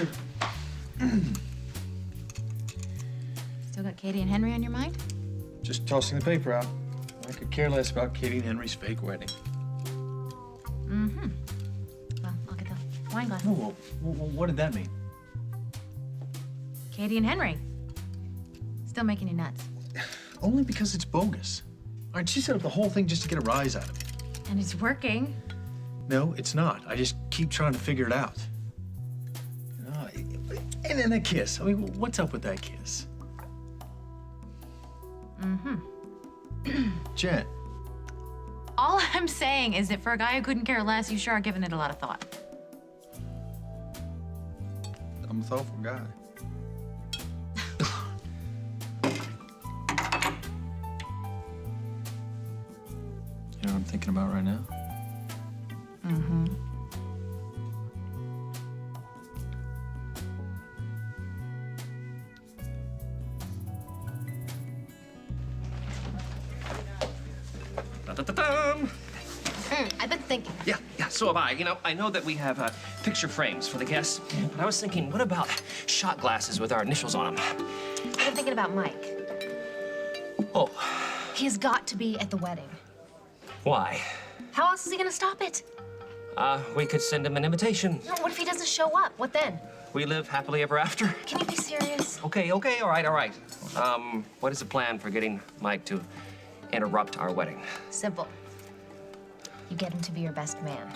Sure. Still got Katie and Henry on your mind? Just tossing the paper out. I could care less about Katie and Henry's fake wedding. Mm-hmm. Well, I'll get the wine glass. Whoa, what did that mean? Katie and Henry. Still making you nuts. Only because it's bogus. All right, she set up the whole thing just to get a rise out of me. And it's working. No, it's not. I just keep trying to figure it out. And then that kiss. I mean, what's up with that kiss? Mm-hmm. Jen. All I'm saying is that for a guy who couldn't care less, you sure are giving it a lot of thought. I'm a thoughtful guy. You know what I'm thinking about right now? Mm-hmm. I've been thinking. Yeah, so have I. You know, I know that we have picture frames for the guests, but I was thinking, what about shot glasses with our initials on them? I've been thinking about Mike. Oh, He's got to be at the wedding. why? How else is he gonna stop it? We could send him an invitation. No, what if he doesn't show up? What then? We live happily ever after. Can you be serious? Okay, all right. What is the plan for getting Mike to interrupt our wedding? Simple. You get him to be your best man.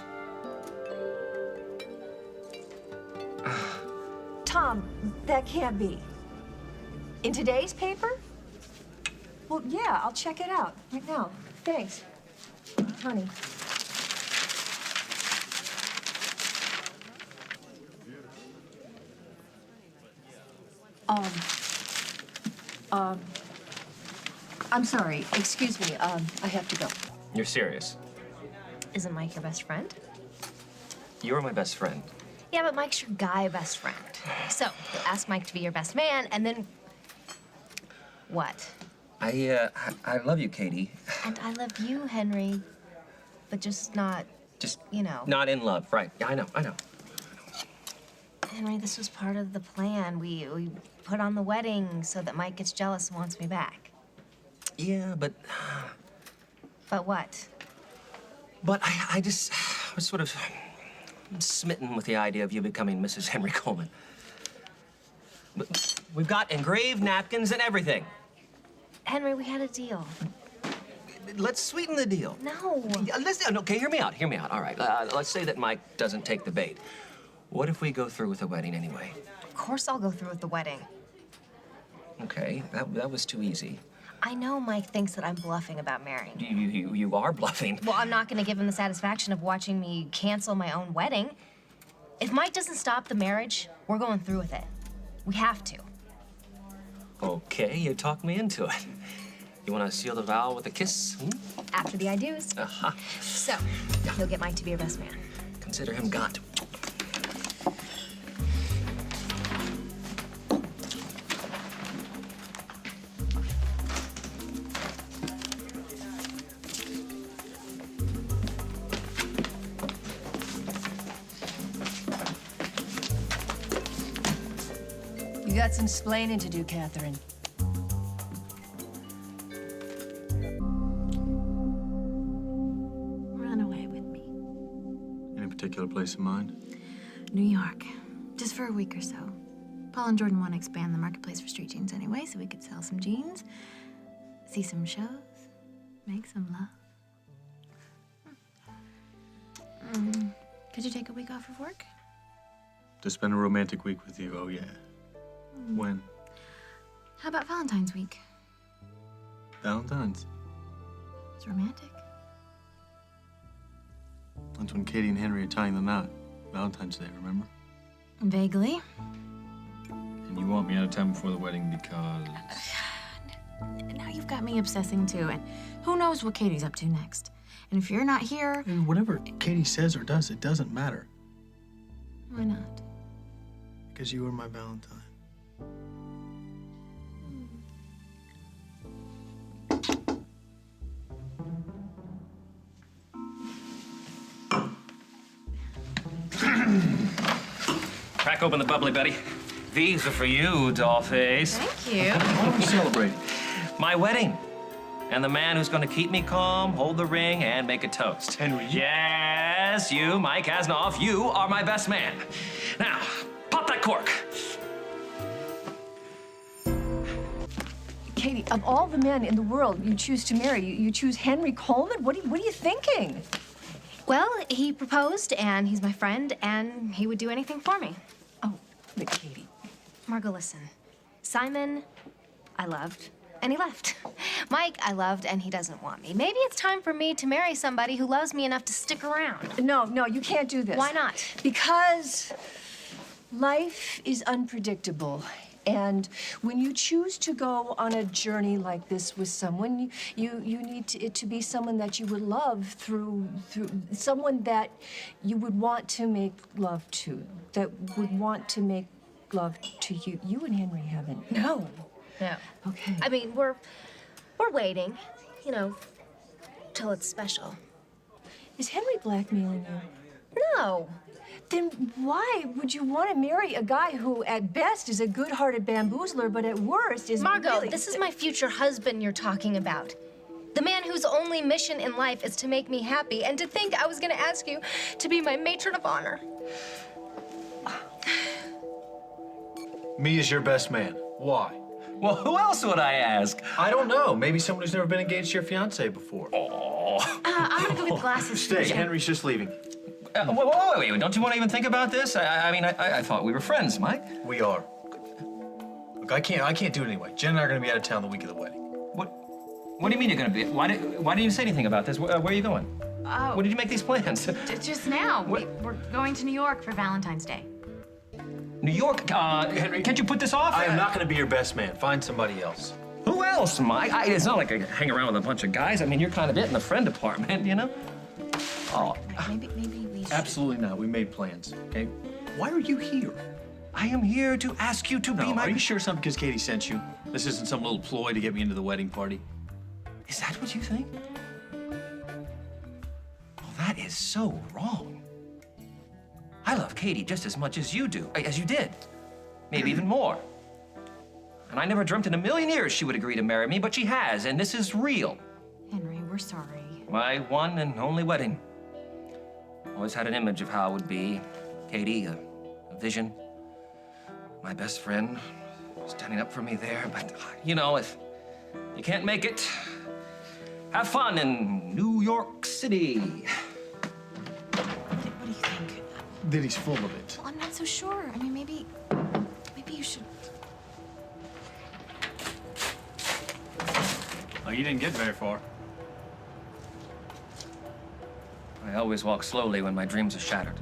Tom, that can't be. In today's paper? Well, yeah, I'll check it out right now. Thanks. Honey. I'm sorry. Excuse me. I have to go. You're serious? Isn't Mike your best friend? You're my best friend. Yeah, but Mike's your guy best friend. So, you'll ask Mike to be your best man, and then... What? I love you, Katie. And I love you, Henry. But just not, Just you know. not in love, right? Yeah, I know. Henry, this was part of the plan. We put on the wedding so that Mike gets jealous and wants me back. Yeah, but But what? I just was sort of smitten with the idea of you becoming Mrs. Henry Coleman. But we've got engraved napkins and everything. Henry, we had a deal. Let's sweeten the deal. No. Okay, hear me out. All right, let's say that Mike doesn't take the bait. What if we go through with the wedding anyway? Of course I'll go through with the wedding. Okay, that was too easy. I know Mike thinks that I'm bluffing about marrying. You are bluffing. Well, I'm not gonna give him the satisfaction of watching me cancel my own wedding. If Mike doesn't stop the marriage, we're going through with it. We have to. Okay, you talked me into it. You want to seal the vow with a kiss? After the I do's. Uh-huh. So, you'll get Mike to be your best man. Consider him got. You got some splaining to do, Catherine. Run away with me. Any particular place in mind? New York. Just for a week or so. Paul and Jordan want to expand the marketplace for street jeans anyway, so we could sell some jeans, see some shows, make some love. Could you take a week off of work? To spend a romantic week with you, oh yeah. When? How about Valentine's week? Valentine's. It's romantic. That's when Katie and Henry are tying the knot. Valentine's Day, remember? Vaguely. And you want me out of town before the wedding because... Now you've got me obsessing too, and who knows what Katie's up to next. And if you're not here... And whatever Katie says or does, it doesn't matter. Why not? Because you are my Valentine. Crack open the bubbly, Betty. These are for you, dollface. Thank you. Why don't we celebrate? My wedding. And the man who's gonna keep me calm, hold the ring, and make a toast. Henry, you... Yes, you, Mike Asnoff, you are my best man. Now, pop that cork. Katie, of all the men in the world you choose to marry, you choose Henry Coleman? What are you thinking? Well, he proposed, and he's my friend, and he would do anything for me. Oh, but Katie. Margo, listen. Simon, I loved, and he left. Mike, I loved, and he doesn't want me. Maybe it's time for me to marry somebody who loves me enough to stick around. No, you can't do this. Why not? Because life is unpredictable. And when you choose to go on a journey like this with someone, you need it to be someone that you would love through someone that you would want to make love to, that would want to make love to you. You and Henry haven't. No. Okay. I mean, we're waiting, you know, till it's special. Is Henry blackmailing you? No. Then why would you want to marry a guy who, at best, is a good-hearted bamboozler, but at worst is Margo, really... this is my future husband you're talking about. The man whose only mission in life is to make me happy, and to think I was gonna ask you to be my matron of honor. Me is your best man. Why? Well, who else would I ask? I don't know. Maybe someone who's never been engaged to your fiancé before. I'm gonna go get glasses. Stay. Henry's just leaving. Wait, don't you want to even think about this? I thought we were friends, Mike. We are. Look, I can't do it anyway. Jen and I are going to be out of town the week of the wedding. What do you mean you're gonna be? Why didn't you say anything about this? Where are you going? Oh. When did you make these plans? Just now. What? We're going to New York for Valentine's Day. New York? Henry, Can't you put this off? I am not going to be your best man. Find somebody else. Who else, Mike? It's not like I hang around with a bunch of guys. I mean, you're kind of it in the friend department, you know? Oh. Maybe we should. Absolutely not. We made plans, okay? Why are you here? I am here to ask you to be No, my... are you sure it's not because Katie sent you? This isn't some little ploy to get me into the wedding party? Is that what you think? Well, that is so wrong. I love Katie just as much as you do, as you did. Maybe even more. And I never dreamt in a million years she would agree to marry me, but she has, and this is real. Henry, we're sorry. My one and only wedding. Always had an image of how it would be. Katie, a vision. My best friend standing up for me there, but you know, if you can't make it, have fun in New York City. What do you think? That he's full of it. Well, I'm not so sure. I mean, maybe you should. Oh, you didn't get very far. I always walk slowly when my dreams are shattered.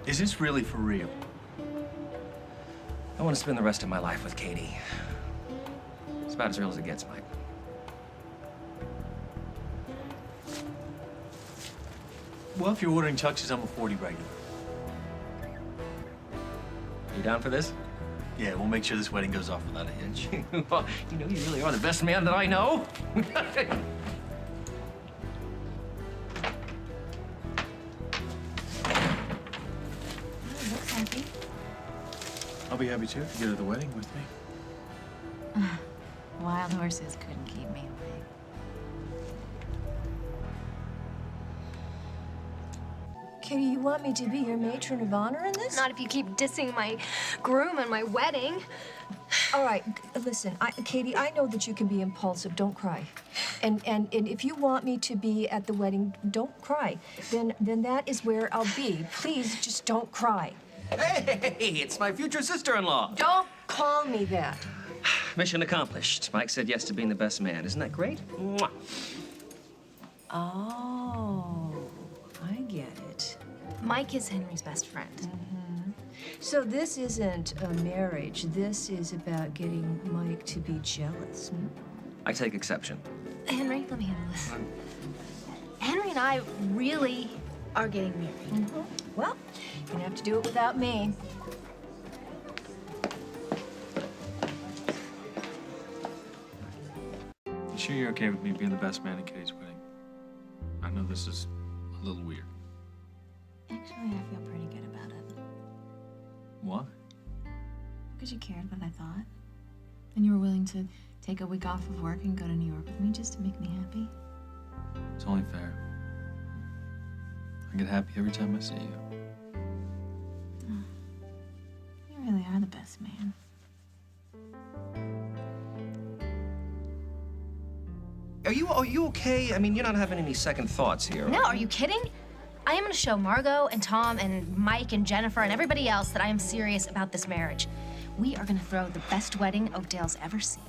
Is this really for real? I want to spend the rest of my life with Katie. It's about as real as it gets, Mike. Well, if you're ordering Chuck's, I'm a 40 regular. You down for this? Yeah, we'll make sure this wedding goes off without a hitch. You know, you really are the best man that I know. Looks happy. I'll be happy too if you go to the wedding with me. Wild horses couldn't keep me away. Katie, you want me to be your matron of honor in this? Not if you keep dissing my groom and my wedding. All right, listen, Katie, I know that you can be impulsive. Don't cry. And if you want me to be at the wedding, don't cry. Then that is where I'll be. Please, just don't cry. Hey, it's my future sister-in-law. Don't call me that. Mission accomplished. Mike said yes to being the best man. Isn't that great? Mwah. Oh, I get it. Mike is Henry's best friend. So this isn't a marriage. This is about getting Mike to be jealous. Hmm? I take exception. Henry, let me handle this. Henry and I really are getting married. Well, you're gonna have to do it without me. You sure you're okay with me being the best man at Katie's wedding? I know this is a little weird. Actually, I feel pretty good about it. Why? Because you cared what I thought. And you were willing to take a week off of work and go to New York with me just to make me happy. It's only fair. I get happy every time I see you. You really are the best man. Are you okay? I mean, you're not having any second thoughts here. No, are you kidding? I am going to show Margot and Tom and Mike and Jennifer and everybody else that I am serious about this marriage. We are going to throw the best wedding Oakdale's ever seen.